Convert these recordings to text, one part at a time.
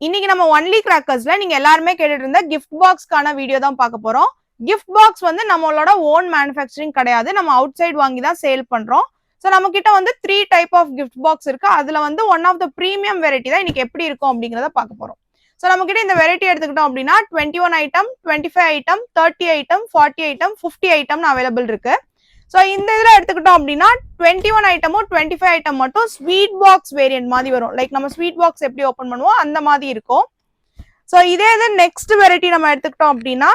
இன்னைக்கு நம்ம ஒன்லி கிராக்கர்ஸ்ல நீங்க எல்லாருமே கேட்டுட்டு இருந்த கிஃப்ட் பாக்ஸ்க்கான வீடியோ தான் பார்க்க போறோம். கிஃப்ட் பாக்ஸ் வந்து நம்மளோட ஓன் மேனுஃபேக்சரிங் கிடையாது, நம்ம அவுட் சைட் வாங்கி தான் சேல் பண்றோம். ஸோ நம்ம கிட்ட வந்து 3 டைப் ஆஃப் கிஃப்ட் பாக்ஸ் இருக்கு. அதுல வந்து one of the premium variety தான் இன்னைக்கு எப்படி இருக்கும் அப்படிங்கறத பார்க்க போறோம். ஸோ நம்ம கிட்ட இந்த வெரைட்டி எடுத்துக்கிட்டோம் அப்படின்னா 21 ஐட்டம், 25 ஐட்டம், 30 ஐட்டம், 40 ஐட்டம், 50 ஐட்டம்னு அவைலபிள் இருக்கு. ஸோ இந்த இதில் எடுத்துக்கிட்டோம் அப்படின்னா 21 ஐட்டமும் 25 ஐட்டம் மட்டும் ஸ்வீட் பாக்ஸ் வேரியன்ட் மாதிரி வரும். லைக் நம்ம ஸ்வீட் பாக்ஸ் எப்படி ஓப்பன் பண்ணுவோம் அந்த மாதிரி இருக்கும். ஸோ இதே இது நெக்ஸ்ட் வெரைட்டி நம்ம எடுத்துக்கிட்டோம் அப்படின்னா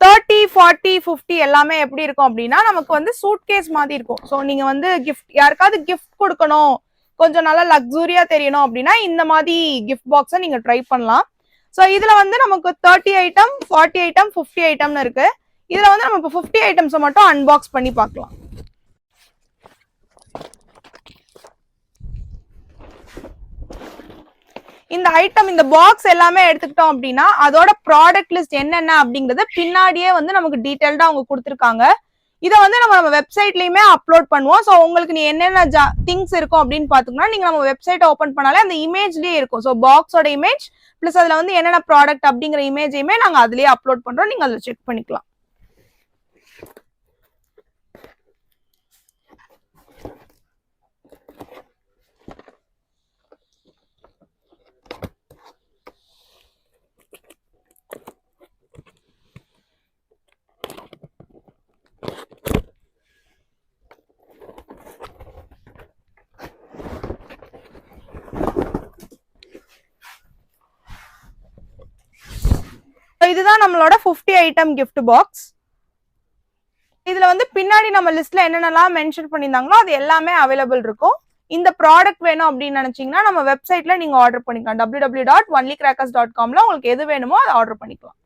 30, 40, 50 எல்லாமே எப்படி இருக்கும் அப்படின்னா நமக்கு வந்து சூட்கேஸ் மாதிரி இருக்கும். ஸோ நீங்க வந்து கிஃப்ட் யாருக்காவது கிஃப்ட் கொடுக்கணும், கொஞ்சம் நல்லா லக்ஸூரியா தெரியணும் அப்படின்னா இந்த மாதிரி கிஃப்ட் பாக்ஸை நீங்க ட்ரை பண்ணலாம். ஸோ இதுல வந்து நமக்கு 30 ஐட்டம், 40 ஐட்டம், 50 ஐட்டம்னு இருக்கு. இதுல வந்து நம்ம இப்போ 50 ஐட்டம்ஸை மட்டும் அன்பாக்ஸ் பண்ணி பார்க்கலாம். இந்த ஐட்டம் இந்த பாக்ஸ் எல்லாமே எடுத்துக்கிட்டோம் அப்படின்னா அதோட ப்ராடக்ட் லிஸ்ட் என்னென்ன அப்படிங்கறது பின்னாடியே வந்து நமக்கு டீடைல்டா அவங்க கொடுத்துருக்காங்க. இதை வந்து நம்ம வெப்சைட்லயுமே அப்லோட் பண்ணுவோம். ஸோ உங்களுக்கு நீ என்னென்ன திங்ஸ் இருக்கும் அப்படின்னு பாத்தீங்கன்னா நீங்க நம்ம வெப்சைட் ஓப்பன் பண்ணாலே அந்த இமேஜ்லயே இருக்கும். ஸோ பாக்ஸோட இமேஜ் பிளஸ் அதுல வந்து என்னென்ன ப்ராடக்ட் அப்படிங்கிற இமேஜையுமே நாங்க அதுலயே அப்லோட் பண்றோம். நீங்க அதுல செக் பண்ணிக்கலாம். இதுதான் நம்மளோட 50 ஐட்டம் கிஃப்ட் பாக்ஸ். இதுல வந்து பின்னாடி நம்ம லிஸ்ட்ல என்னென்னலாம் மென்ஷன் பண்ணியிருந்தாங்களோ அது எல்லாமே அவைலபிள் இருக்கும். இந்த ப்ராடக்ட் வேணும் அப்படின்னு நினைச்சீங்கன்னா நம்ம வெப்சைட்ல நீங்க ஆர்டர் பண்ணிக்கலாம். www.onlycrackers.comல உங்களுக்கு எது வேணுமோ அதை ஆர்டர் பண்ணிக்கலாம்.